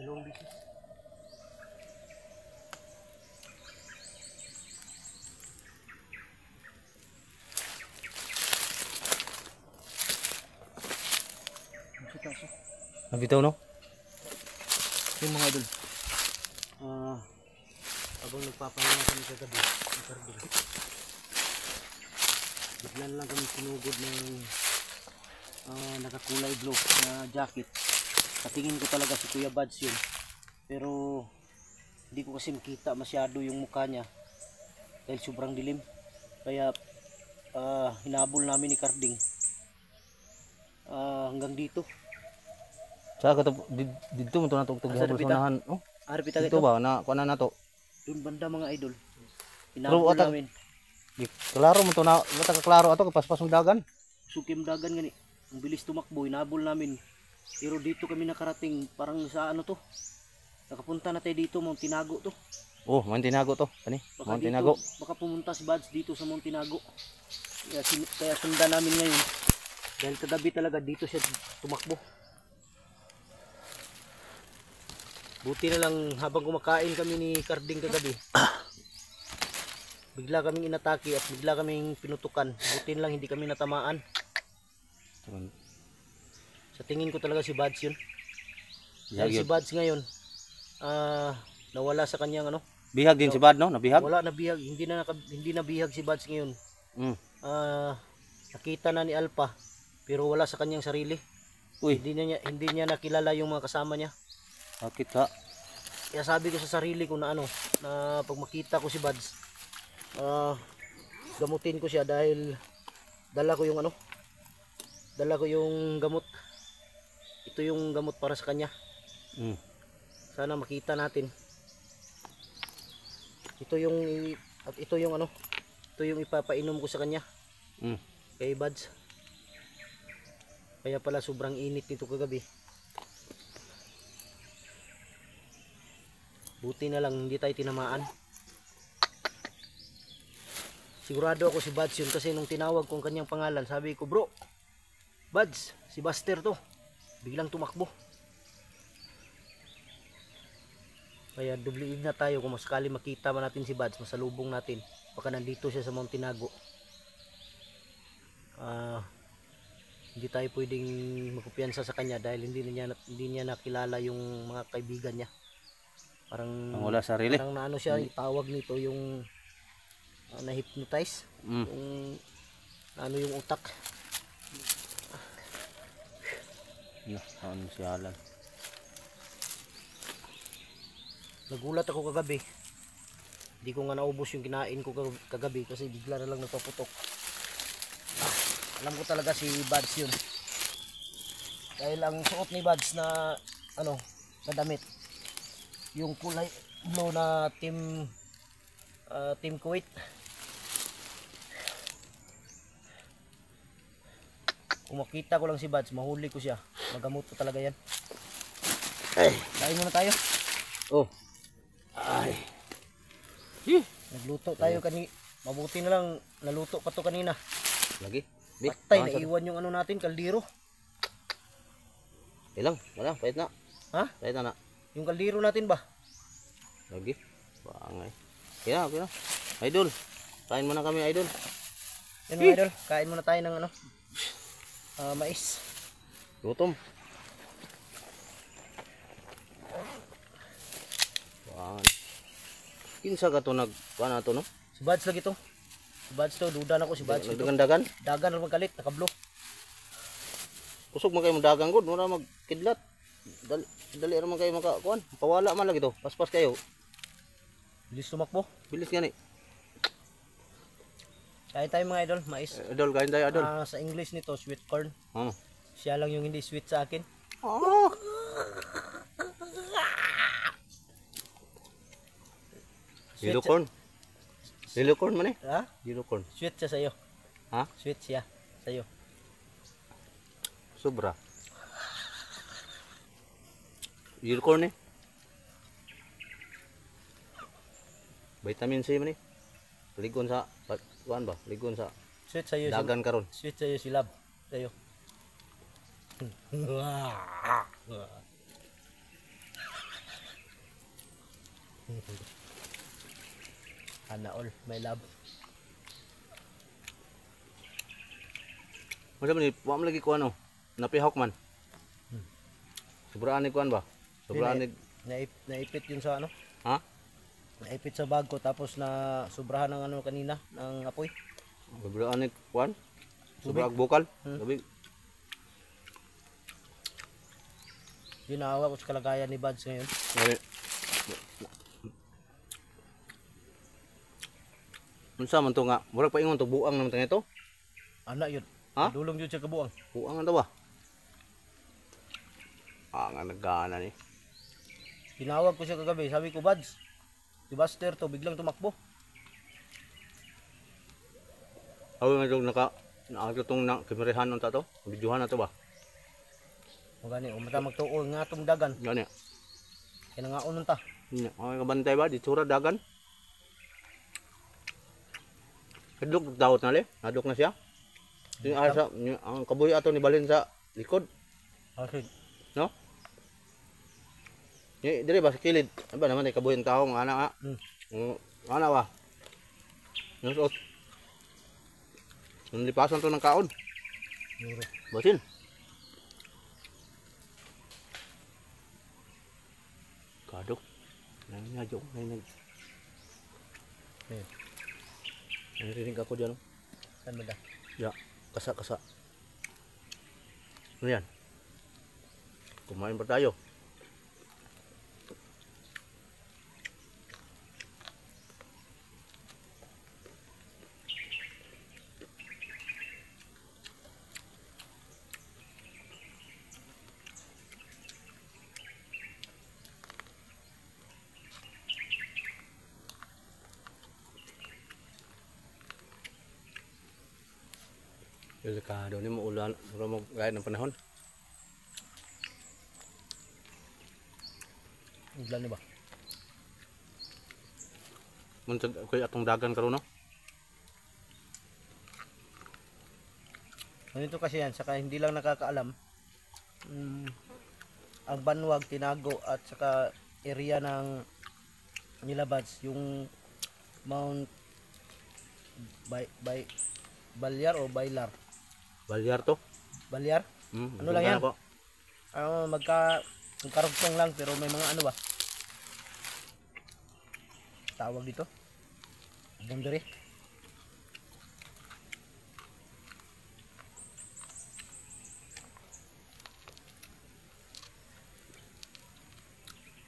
Dalawang bisis. Nabitaw no? Yung mga idol. Habang nagpapahinga kami kagabi, biglan lang kami sinugod ng nakakulay blue na jacket. Katingin ko talaga si Kuya Buds yun. Pero hindi ko kasi makita masyado yung mukha niya dahil sobrang dilim. Kaya hinabol namin ni Carding hanggang dito. Sa ka dito mo to natugtog Asa sa dapita? unahan. Oh, Arpita dito ito. ba na kuan na to? Doon banda mga idol. Pero Hinabol ata- namin. Di klaro mo to na wata ka klaro ato paspas ng dagan. Sukim dagan gani. Ang bilis tumakbo, hinabol namin. Pero dito kami nakarating, parang sa ano to. Nakapunta na tayo dito, Mount Tinago to. Oh, Montinago to. Kani? Baka Montinago. dito, baka pumunta si Buds dito sa Mount Tinago. Kaya sundan namin ngayon. Dahil kagabi talaga dito siya tumakbo. Buti na lang habang kumakain kami ni Carding kagabi. Bigla kaming inatake at bigla kaming pinutukan. Buti na lang hindi kami natamaan. Sa tingin ko talaga si Buds yun. Dahil si Buds ngayon, nawala sa kanyang ano. Bihag din si Bad no? Nabihag? Wala na bihag, hindi na bihag si Buds ngayon. Nakita na ni Alpha pero wala sa kanyang sarili. Uy, Hindi niya nakilala yung mga kasama niya. bakit ka? Kaya sabi ko sa sarili ko na ano, na pag makita ko si Buds, gamutin ko siya dahil dala ko yung ano, dala ko yung gamot. Ito yung gamot para sa kanya. Sana makita natin. Ito yung ano, ito yung ipapainom ko sa kanya. Kay Buds. Kaya pala sobrang init nito kagabi. Buti na lang hindi tayo tinamaan. Sigurado ako si Buds yun kasi nung tinawag kong kanyang pangalan, sabi ko, bro, Buds, si Buster to. Biglang tumakbo. Kaya dubliin na tayo kung sakali makita man natin si Buds, masalubong natin. Baka nandito siya sa Mount Tinago. Hindi tayo pwedeng magkumpiyansa sa kanya dahil hindi niya nakilala yung mga kaibigan niya. Parang Wala sarili. Parang naano siya, tawag nito yung na-hypnotize. Yung ano yung utak. Ano si Alan? Nagulat ako kagabi. Hindi ko nga naubos yung kinain ko kagabi kasi bigla na lang nagpaputok. Alam ko talaga si Buds yun. Dahil ang suot ni Buds na ano, na damit, yung kulay blue na team Kuwait. Kung makita ko lang si Buds, mahuli ko siya. Magamot ko talaga yan. Kain muna tayo. Oh. Ay. Nagluto tayo mabuti na lang naluto pa to kanina. Lagi. Patay, naiwan yung ano natin, kaldero. Ilang, wala, pahit na. Ha? Pahit na. Yung kaldero natin ba? Lagi. Bangay. Kaya. Idol. Kain muna kami, idol. Yan mga idol, kain muna tayo ng ano, mais. Gutom. Bangay. Kinsa ka to nagkuha to no? Si Buds lagi to. Si Buds to, duda na ko si Buds. Nagdagan-dagan. Dagan na magkalit, nakablo. Kusog man kayo dagang gud, mura magkidlat. Dali ra man kayo makakuan. Pawala man lagi to. Paspas kayo. Bilis tumakbo. Bilis gani. Kain tayo mga idol, mais. Idol, kain tayo, idol. Sa English nito, sweet corn. Oh. Siya lang yung hindi sweet sa akin. Oh. Yellow corn. Yellow corn man eh. Ha? Yellow corn. Sweet siya sa'yo. Ha? Sweet siya sa'yo. Sobra. Yellow corn eh. Vitamin C man eh. Ligon sa kuan ba? Ligon sa Sweet sa'yo. dagan karon. Sweet sa'yo si Lab. Sa'yo. Sana all, may love. Masa man ni, wa mo lagi ko ano, napihawk man. Sobraan ni kuan ba? Sobraan ni, Naipit yun sa ano? ha? Naipit sa bag ko tapos na sobrahan ng ano kanina, ng apoy. Sobraan ni kuan? Sobrang bukal. Sabi, Ginawa ko sa kalagayan ni Buds ngayon. ngani. Unsa man to nga? Murag paingon to buang naman tanga ito. Ana yun. Ha? Dulong yun siya kabuang. Buang ano ba? Nga nagana ni. Tinawag ko siya kagabi. Sabi ko, Buds, si Buster to, biglang tumakbo. Ako nga itong nakatutong na kamerahan nun to. Videohan na to ba? O gani, umata magtuo nga itong dagan. Gani. Kaya nga unong ta. Okay kabantay ba? Di tsura dagan. Kadlok daot na li. Nadok na siya. Yung asa, ang kabuhi ato ni balin sa likod. Okay. No? Dire ba sa kilid? Ano ba naman ay kabuhi ang tao ng anak ha? Anak ba? Nusot. Nalipasan to ng kaon. Euro. Basin. Kadok. Nangyadyo. Narinig ako dyan. Saan ba da? Ya, kasa. Ano yan? Kumain pa tayo. Delikado ni mo ulan, mo gaya ng panahon. Ulan ba? Muntag ko atong dagan karon no. Ganito kasi yan, saka hindi lang nakakaalam. Ang Banwag, Tinago at saka area ng Nilabads, yung Mount Balyar o Bailar? Balyar to. Balyar? Ano lang yan? Magkarugtong lang pero may mga ano ba? Tawag dito? Boundary?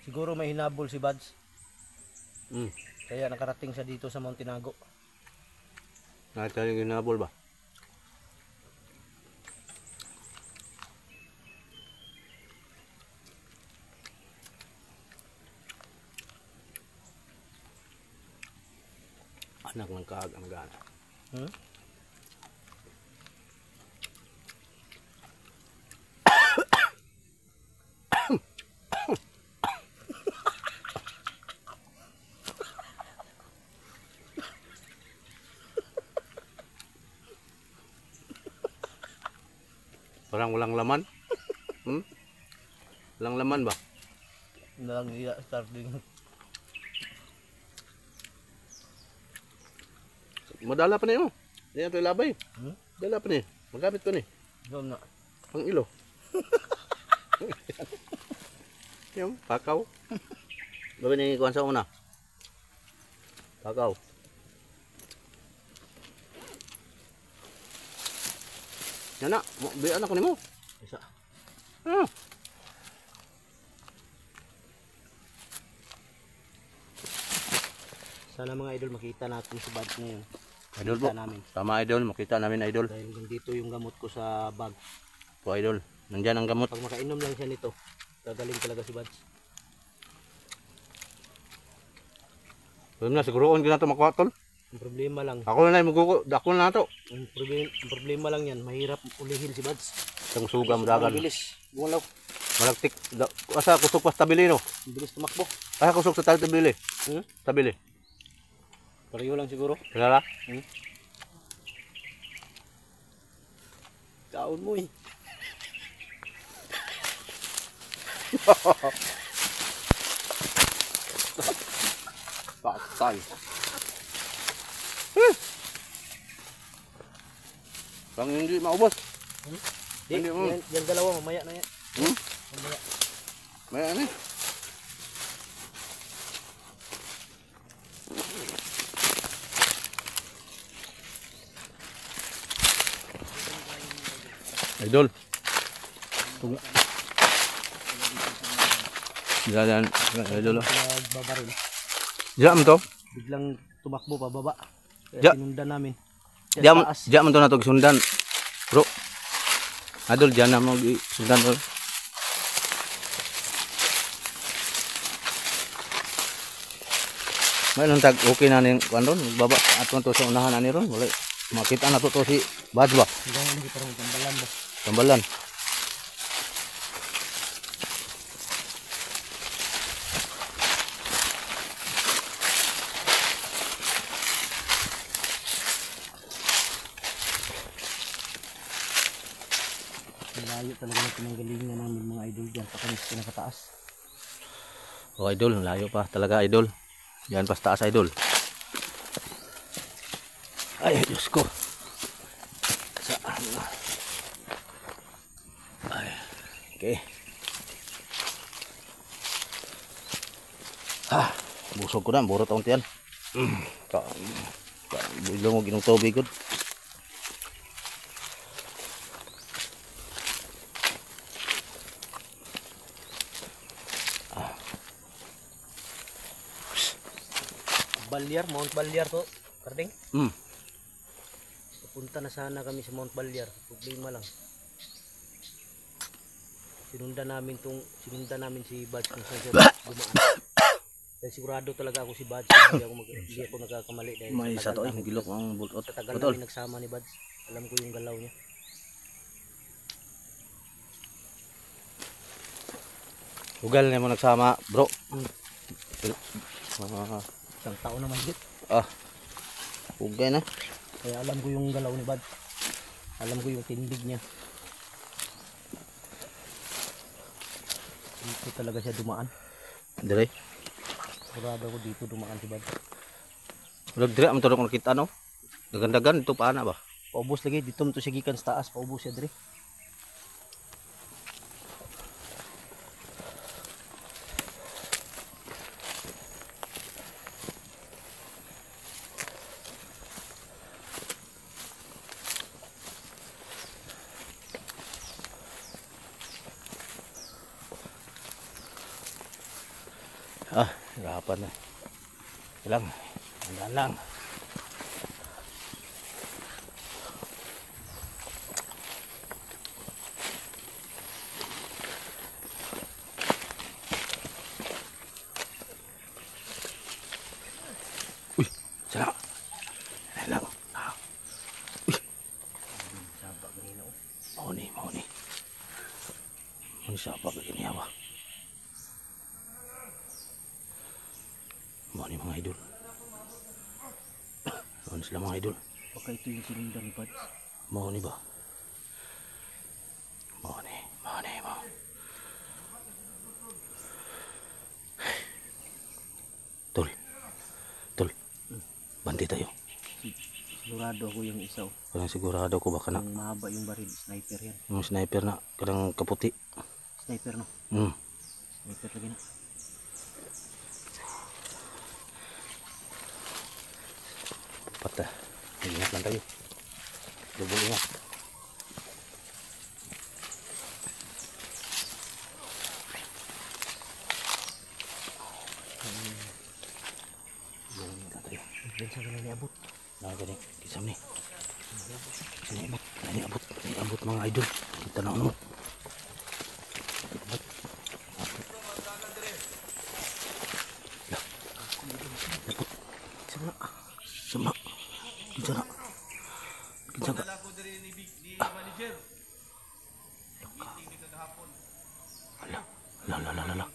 Siguro may hinabol si Buds. Kaya nakarating siya dito sa Mount Tinago. Nakita yung ginabol ba? Anak ng kaagang gana. Parang walang laman. Walang laman ba? Nalang iya starting. Madala pa na yun. Yan ito ilabay. Dala pa ni. Magamit ko ni. Doon na. Ang ilo. Yung pakaw. Gawin ni kuwan sa una. Pakaw. Yan na. Biyan ako ni mo. Isa. Sana mga idol makita natin si Buds ngayon. Idol po. Namin. Tama idol. Makita namin idol. Dahil dito yung gamot ko sa bag. Po idol. Nandyan ang gamot. Pag makainom lang siya nito, gagaling talaga si Buds. Pwede na. Siguroon ko na ito makuha tol. Ang problema lang. Ako na magugo. Dako na ito. Ang problema lang yan, mahirap ulihin si Buds. Itong suga mo dagan. Ang bilis. Gumalaw. Malagtik. Asa kusok pa sa tabili no. Ang bilis tumakbo. Asa kusok sa tabili. Tabili. Pareho lang siguro. Kilala? Kaon mo eh. Patay. Bang hindi maubos. Di, Hindi mo. yan dalawa, mamaya na yan. Mamaya. May ano eh. Idol. Jalan, idol. Nagbabaril. Diyan mo to? Biglang tumakbo pababa. Kaya Ja. sinundan namin. Diyan mo to na to sundan. Bro. Idol, diyan na mo sundan bro. May nang tag okay na ning kuan ron, baba aton to sa unahan ani ron, wala makita na to si Badwa, Hanggang hindi parang tambalan ba. tambalan. Malayo talaga ng pinanggalingan namin mga idol dyan. Pa kami sa pinakataas. Oh idol, layo pa talaga idol. Yan pas taas idol. Ay, Diyos ko. Saan na? Ay, okay. Busog ko na, burot ang tiyan. Biglang mo ginong tubig ko. Balyar, Mount Balyar to. Karding. Hmm. Punta na sana kami sa Mount Balyar. Problema lang. Sinundan namin si Bads kung saan siya dumaan. Dahil sigurado talaga ako si Bads. Hindi ako nagkakamali dahil May sa sa to tagal ay gilok ang bulot. sa tagal Betul. namin nagsama ni Bads. Alam ko yung galaw niya. Ugal na mo nagsama, bro. Isang taon naman dit. Ugay na. Kaya alam ko yung galaw ni Bads. Alam ko yung tindig niya. Dito talaga siya dumaan. Dire. Sigurado ko dito dumaan si Bads. Ulag dire am tulok nakita no. Dagan-dagan ito paana ba? Paubos lagi dito mo to siya gikan sa taas, paubos siya dire. Hirapan na. Ilang. Hanggang lang. Uy, sana. Ayan lang. Uy. Saba ganina oh. Mauni. Mauni siapa ke ini apa? Mauni mga idol. Mauni sila mga idol. Baka ito yung sinundan ni Bads. Mauni ba? Mauni. Tol. Bandi tayo. Sigurado ako yung isa oh. Parang sigurado ko baka na Yung mahaba yung baril, sniper yan. yung sniper na kadang kaputi. Sniper no? Sniper lagi na. Patah. Ingat lang tayo. Double ingat. Ingat tayo. Diyan sa ganun niabot. Nakagaling. Kisam ni. Ini abot mga idol. Kita na ano. Sama. Kinsa na. Ala.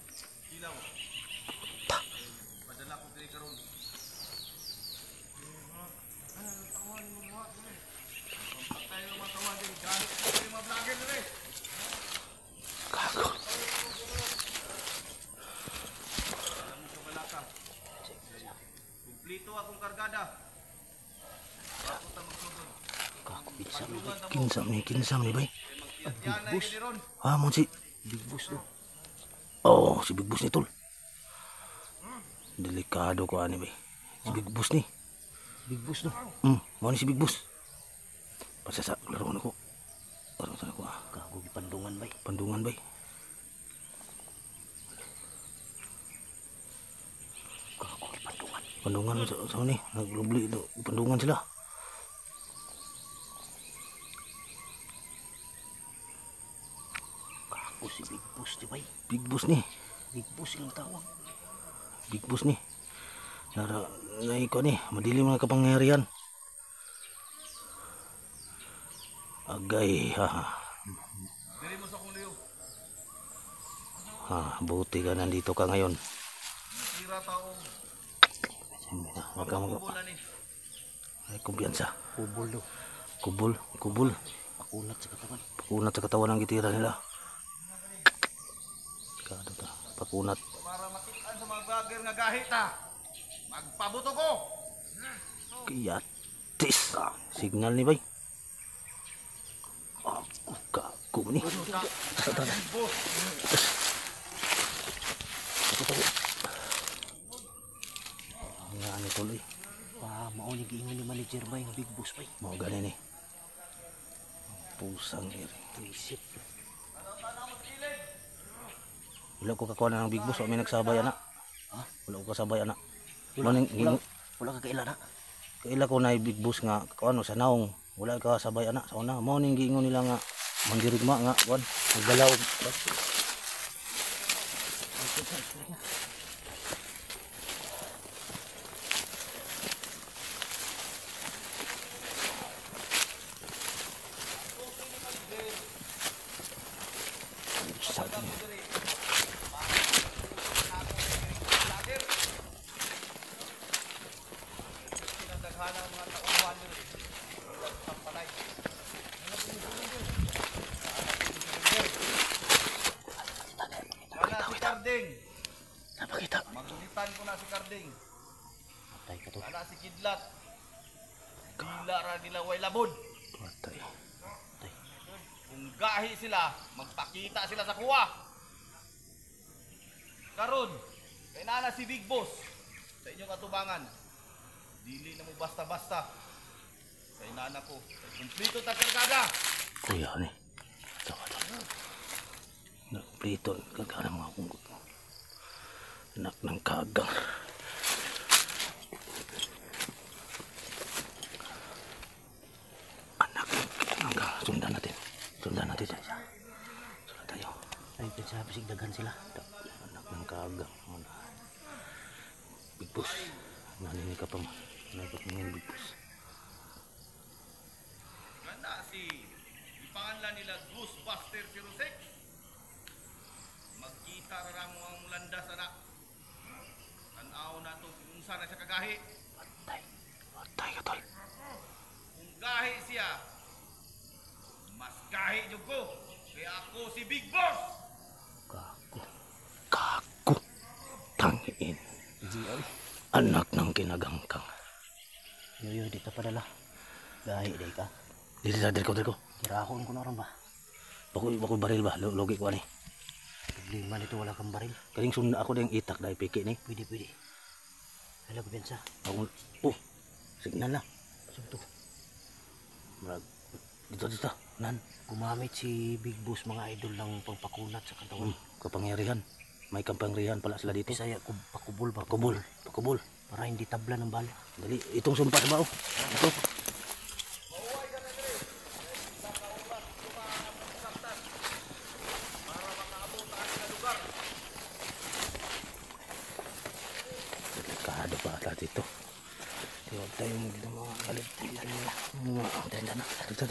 Gago. Kinsam ni bay. Big Boss. Ah, mo si Big Boss no. Oh, si Big Boss ni tol. Delikado ko ani bay. Si Big Boss ni. Big Boss no. Mo ni si Big Boss. Pasasa laro na ko. Laro na ko. Kago pandungan bay. Pandungan bay. Kago pandungan. Pandungan sa ni, naglubli do pandungan sila. Kago si Big Boss di bay. Big Boss ni. Big Boss yung tawag. Big Boss ni. Nara ko ni, madilim mga kapangyarihan. Agay, ha. Buti ka nandito ka ngayon. Wag ka mag... Ay, kumpiyansa. Kubol do. Kubol. Pakunat sa katawan. Pakunat sa katawan ang gitira nila. Kado ta. Pakunat. Para makitaan sa mga vlogger nga gahi ta. Magpabuto ko. Kiyatis. Signal ni bay. Kaku ni. Nga ni tuloy. Maunig ingon ni manager bay nga Big Boss bay. Mau gani ni. Pusang iri. Isip. Wala ko kakuha na ng Big Boss. May nagsabay anak. Ha? Wala ko kasabay anak. Wala ka kaila na. Kaila ko na Big Boss nga ano sa naong. Wala ka sabay anak sa una. Mao ning giingon nila nga mandirigma nga kuan. Naggalaw. Karding. Napakita. Magulitan ko na si Karding. Patay ka to. Wala si Kidlat. Dila ra nila way labod. Patay. Kung gahi sila, magpakita sila sa kuwa. Karon, kay nana si Big Boss sa inyong atubangan. Dili na mo basta-basta. Sa inana ko, kay kumplito ta kargada. Kuya ni. Nagpliton kagana mga kungkot. Anak ng kagang. Anak ng kagang. Sundan natin. Sundan tayo. Ay pinsabi sigdagan sila. Anak ng kagang. Big Boss. Naninig ka pa mo. Nagpapingin Big Boss. Ganda si ipanganlan nila Ghostbuster 06. Magkita ra mo ang landas anak. Tanaw na to kung saan na siya kagahi. Patay ka tol. Kung gahi siya, mas gahi jud ko. Kaya ako si Big Boss. Kaku. Tangin. Anak ng kinagangkang. Yoyo di ta padala. Gahi day ka. Dili sa ko. Kirahon ko na ron ba. Bakul baril ba? Logi ko ani. Problema nito wala kang baril. Kaling sunda ako ding itak dahil piki ni. Pwede. Hala ko bensa. Ako, signal na. Sumto. Dito. Nan. Gumamit si Big Boss mga idol ng pangpakunat sa katawan. Kapangyarihan. May kapangyarihan pala sila dito. Bisaya pakubol ba? Pakubol. Para hindi tabla ng bala. Dali, itong sumpa sa bao. Ito. Delikado pa ata dito. Huwag tayo mga kalit. Mga tenda na. Dito.